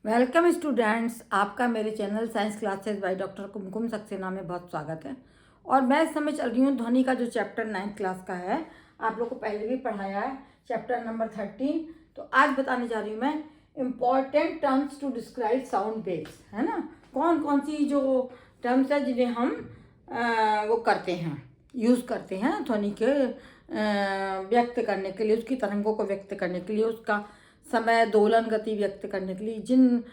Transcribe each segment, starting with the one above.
Welcome students, आपका मेरे channel science classes by doctor Kumkum Saxena में बहुत स्वागत है। और मैं इस समय चल रही हूँ ध्वनि का जो चैप्टर 9th क्लास का है। आप लोग को पहले भी पढ़ाया है, चैप्टर नंबर 13। तो आज बताने जा रही हूँ मैं important terms to describe sound waves, है ना। कौन कौन सी जो टर्म्स है जिन्हें हम वो करते हैं, यूज़ करते हैं ध्वनि के व्यक्त करने के लिए, उसकी तरंगों को व्यक्त करने के लिए, उसका समय दोलन गति व्यक्त करने के लिए जिन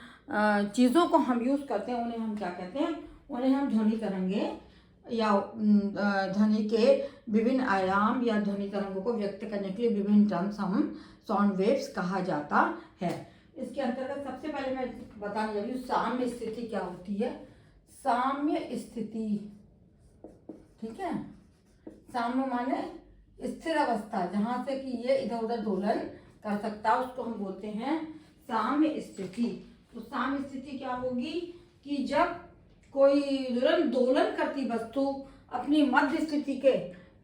चीज़ों को हम यूज़ करते हैं उन्हें हम क्या कहते हैं, उन्हें हम ध्वनि तरंगे या ध्वनि के विभिन्न आयाम या ध्वनि तरंगों को व्यक्त करने के लिए विभिन्न टर्म्स हम साउंड वेव्स कहा जाता है। इसके अंतर्गत सबसे पहले मैं बताने जा रही हूँ साम्य स्थिति क्या होती है। साम्य स्थिति, ठीक है। साम्य माने स्थिर अवस्था, जहां से कि ये इधर उधर दोलन कर सकता है, उसको हम बोलते हैं साम्य स्थिति। तो साम्य स्थिति क्या होगी कि जब कोई दोलन करती वस्तु अपनी मध्य स्थिति के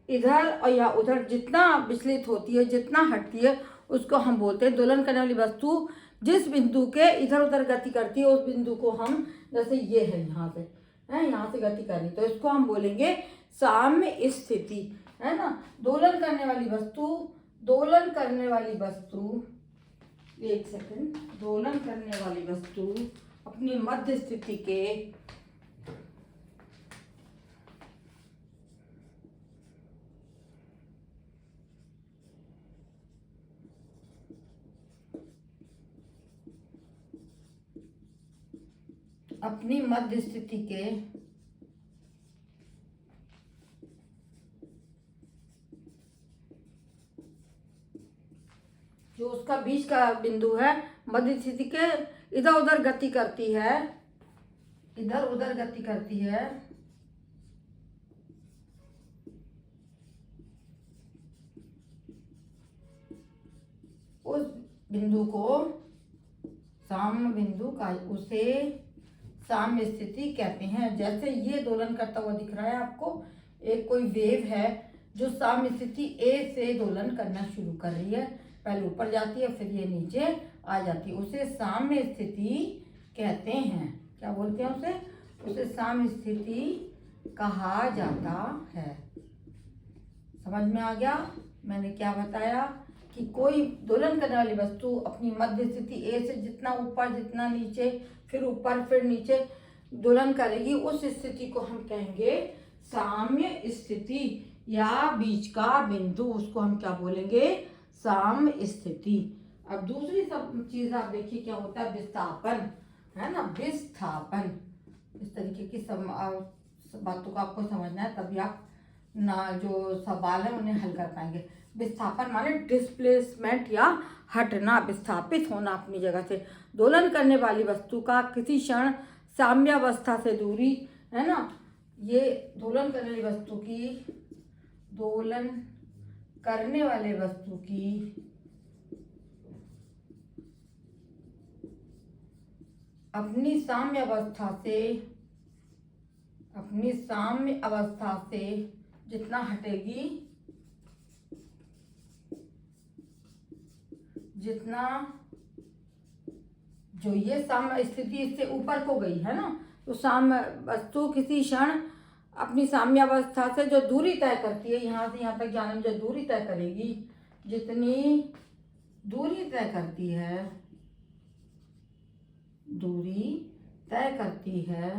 इधर और या उधर जितना विचलित होती है, जितना हटती है, उसको हम बोलते हैं दोलन करने वाली वस्तु जिस बिंदु के इधर उधर गति करती है, उस बिंदु को हम, जैसे ये है यहाँ से है, यहाँ से गति करनी, तो इसको हम बोलेंगे साम्य स्थिति, है ना। दोलन करने वाली वस्तु, दोलन करने वाली वस्तु, एक सेकंड, दोलन करने वाली वस्तु अपनी मध्य स्थिति के अपनी मध्य स्थिति के जो उसका बीच का बिंदु है, मध्य स्थिति के इधर उधर गति करती है, इधर उधर गति करती है, उस बिंदु को साम्य बिंदु का, उसे साम्य स्थिति कहते हैं। जैसे ये दोलन करता हुआ दिख रहा है आपको, एक कोई वेव है जो साम्य स्थिति ए से दोलन करना शुरू कर रही है, पहले ऊपर जाती है फिर ये नीचे आ जाती है, उसे साम्य स्थिति कहते हैं। क्या बोलते हैं उसे? उसे साम्य स्थिति कहा जाता है। समझ में आ गया मैंने क्या बताया? कि कोई दोलन करने वाली वस्तु अपनी मध्य स्थिति ए से जितना ऊपर जितना नीचे, फिर ऊपर फिर नीचे दोलन करेगी, उस स्थिति को हम कहेंगे साम्य स्थिति, या बीच का बिंदु, उसको हम क्या बोलेंगे? साम्य स्थिति। अब दूसरी सब चीज आप देखिए क्या होता है, विस्थापन, है ना। विस्थापन, इस तरीके की सब बातों को आपको समझना है, तभी आप ना जो सवाल है उन्हें हल कर पाएंगे। विस्थापन माने डिस्प्लेसमेंट या हटना, विस्थापित होना अपनी जगह से। दोलन करने वाली वस्तु का किसी क्षण साम्यावस्था से दूरी, है ना। ये दोलन करने वाली वस्तु की, दोलन करने वाले वस्तु की अपनी साम्य अवस्था से जितना हटेगी, जितना जो ये साम्य स्थिति इससे ऊपर को गई है ना, तो साम्य वस्तु किसी क्षण अपनी साम्यावस्था से जो दूरी तय करती है, यहाँ से यहाँ तक जाने में जो दूरी तय करेगी, जितनी दूरी तय करती है, दूरी तय करती है,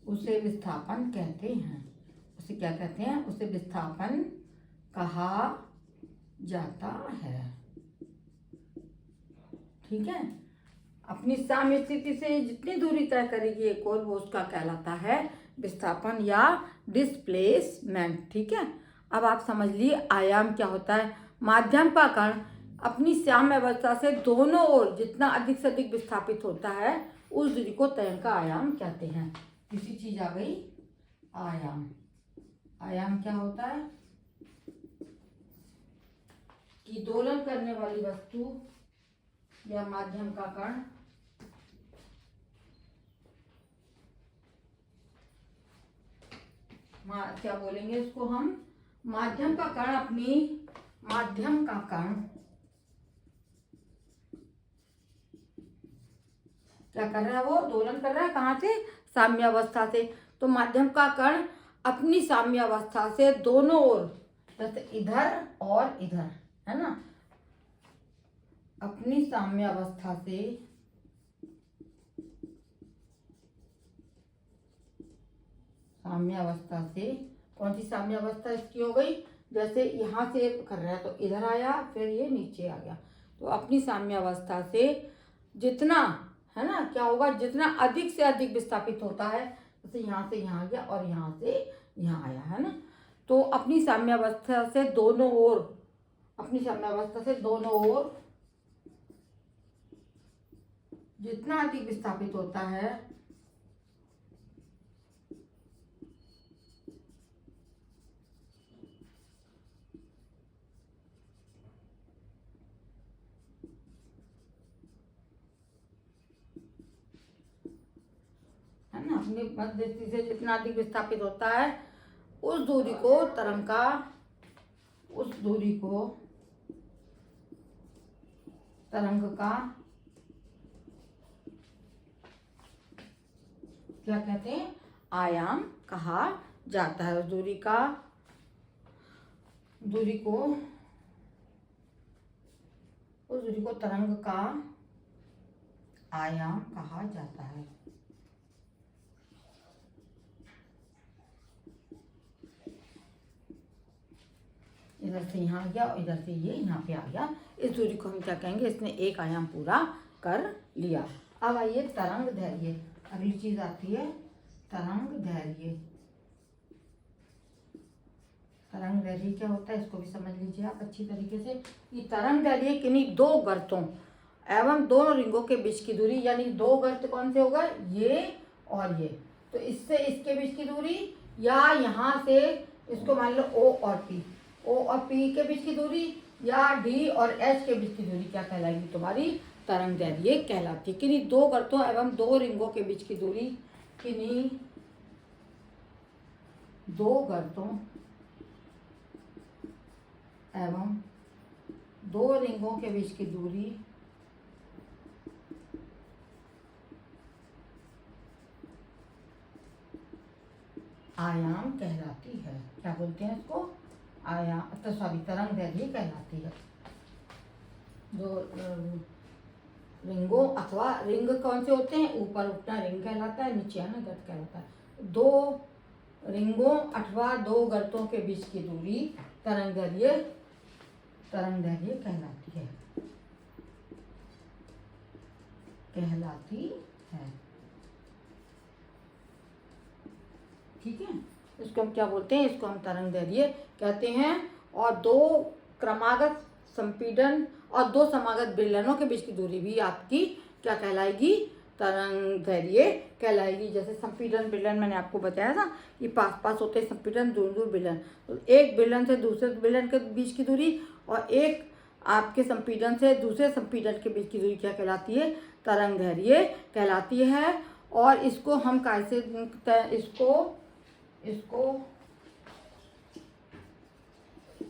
उसे विस्थापन कहते हैं। उसे क्या कहते हैं? उसे विस्थापन कहा जाता है, ठीक है। अपनी साम्य स्थिति से जितनी दूरी तय करेगी एक और, वो उसका कहलाता है विस्थापन या डिस्प्लेसमेंट, ठीक है। अब आप समझ लिए आयाम क्या होता है। माध्यम का कण अपनी साम्य अवस्था से दोनों ओर जितना अधिक से अधिक विस्थापित होता है, उस दूरी को तय का आयाम कहते हैं। तीसरी चीज आ गई आयाम। आयाम क्या होता है? कि दोलन करने वाली वस्तु या माध्यम का कण क्या बोलेंगे इसको हम? माध्यम का कण अपनी माध्यम का कण क्या कर रहा है, वो दोलन कर रहा है कहाँ से, साम्यावस्था से। तो माध्यम का कण अपनी साम्यावस्था से दोनों ओर, जैसे इधर और इधर, है ना, अपनी साम्यावस्था से कौन सी साम्यावस्था इसकी हो गई, जैसे यहाँ से कर रहा है तो इधर आया, फिर ये नीचे आ गया। तो अपनी साम्यावस्था से जितना, है ना, क्या होगा, जितना अधिक से अधिक विस्थापित होता है, जैसे यहाँ से यहाँ गया और यहाँ से यहाँ आया, है ना। तो अपनी साम्यावस्था से दोनों ओर, अपनी साम्यावस्था से दोनों ओर जितना अधिक विस्थापित होता है, है ना, अपनी मध्य दृष्टि से जितना अधिक विस्थापित होता है, उस दूरी को तरंग का, उस दूरी को तरंग का क्या कहते हैं, आयाम कहा जाता है। उस दूरी को तरंग का आयाम कहा जाता है। इधर से यहाँ गया और इधर से ये यहाँ पे आ गया, इस दूरी को हम क्या कहेंगे, इसने एक आयाम पूरा कर लिया। अब आइए तरंग दैर्घ्य, अगली चीज आती है तरंग दैर्घ्य। तरंग दैर्घ्य क्या होता है, इसको भी समझ लीजिए आप अच्छी तरीके से। ये तरंग दैर्घ्य किन्हीं दो गर्तों एवं दोनों रिंगों के बीच की दूरी, यानी दो गर्त कौन से होगा, ये और ये, तो इससे इसके बीच की दूरी, या यहाँ से इसको मान लो ओ और पी के बीच की दूरी, या डी और एच के बीच की दूरी क्या कहलाएगी, तुम्हारी तरंग दैर्घ्य कहलाती है। किन्हीं दो गर्तों एवं दो रिंगों के बीच की दूरी, किन्हीं दो गर्तों एवं दो रिंगों के बीच की दूरी आयाम कहलाती है। क्या बोलते हैं इसको, आयाम, तो सॉरी, तरंग दैर्घ्य कहलाती है। जो रिंगों अथवा रिंग कौन से होते हैं, ऊपर उठना रिंग कहलाता है, नीचे आना गर्त कहलाता है। दो रिंगों अथवा दो गर्तों के बीच की दूरी तरंग दैर्घ्य कहलाती है। ठीक है, इसको हम क्या बोलते हैं, इसको हम तरंग दैर्घ्य कहते हैं। और दो क्रमागत संपीड़न और दो समागत बेलनों के बीच की दूरी भी आपकी क्या कहलाएगी, तरंग दैर्घ्य कहलाएगी। जैसे संपीड़न बेलन मैंने आपको बताया था कि पास पास होते हैं संपीड़न, दूर दूर बेलन, तो एक बेलन से दूसरे बेलन के बीच की दूरी और एक आपके संपीड़न से दूसरे संपीड़न के बीच की दूरी क्या कहलाती है, तरंग दैर्घ्य कहलाती है। और इसको हम कैसे, इसको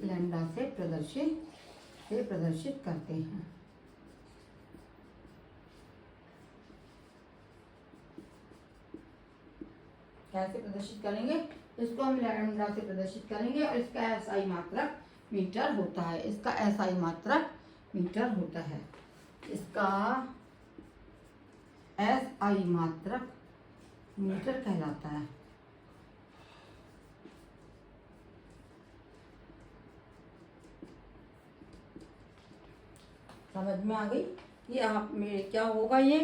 लैम्डा से प्रदर्शित करते हैं। कैसे प्रदर्शित करेंगे, इसको हम लैम्डा से प्रदर्शित करेंगे और इसका एसआई मात्रक मीटर होता है। इसका एसआई मात्रक मीटर होता है। इसका एसआई मात्रक मीटर कहलाता है। समझ में आ गई, ये आप में क्या होगा, ये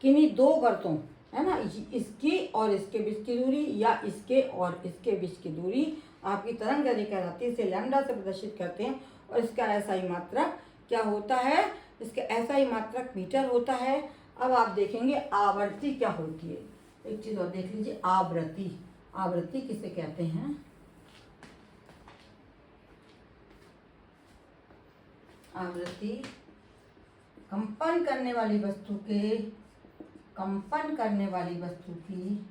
किन्हीं दो गर्तों, है ना, इसकी और इसके बीच की दूरी या इसके और इसके बीच की दूरी आपकी तरंग दैर्घ्य कहलाती है। इसे लैम्डा से प्रदर्शित करते हैं और इसका एसआई मात्रक क्या होता है, इसका एसआई मात्रक मीटर होता है। अब आप देखेंगे आवृत्ति क्या होती है, एक चीज और देख लीजिए, आवृत्ति किसे कहते हैं, आवृत्ति कंपन करने वाली वस्तु की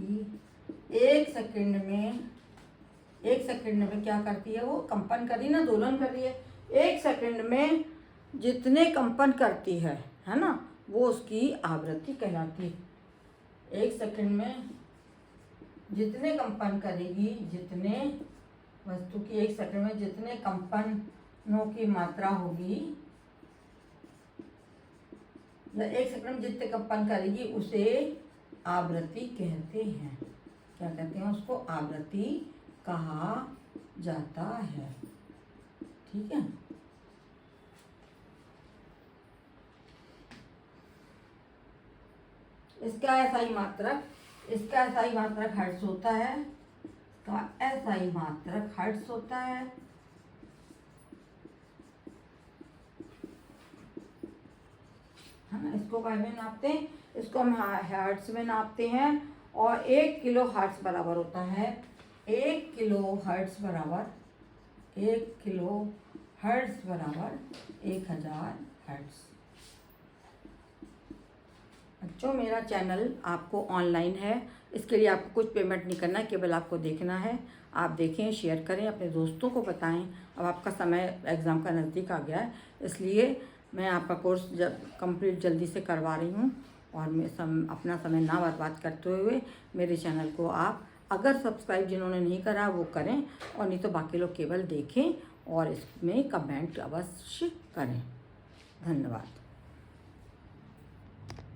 आवृत्ति 1 सेकंड में क्या करती है, वो कंपन कर रही ना, दोलन कर रही है। 1 सेकंड में जितने कंपन करती है ना, वो उसकी आवृत्ति कहलाती है। 1 सेकंड में जितने कंपन करेगी, जितने वस्तु की 1 सेकंड में जितने कंपनों की मात्रा होगी, या 1 सेकंड में जितने कंपन करेगी, उसे आवृत्ति कहते हैं। क्या कहते हैं उसको? आवृत्ति कहा जाता है। ठीक है। इसका SI मात्रक हर्ट्ज होता है। इसका SI मात्रक हर्ट्ज होता है। ना, इसको काय में नापते हैं? इसको हम हर्ट्ज में नापते हैं। और 1 किलो हर्ट्ज बराबर होता है 1 किलो हर्ट्ज बराबर 1000 हर्ट्ज। बच्चों, मेरा चैनल आपको ऑनलाइन है, इसके लिए आपको कुछ पेमेंट नहीं करना है, केवल आपको देखना है। आप देखें, शेयर करें, अपने दोस्तों को बताएं। अब आपका समय एग्ज़ाम का नज़दीक आ गया है, इसलिए मैं आपका कोर्स कंप्लीट जल्दी से करवा रही हूँ। और मैं अपना समय ना बर्बाद करते हुए मेरे चैनल को आप अगर सब्सक्राइब जिन्होंने नहीं करा वो करें, और नहीं तो बाकी लोग केवल देखें और इसमें कमेंट अवश्य करें। धन्यवाद।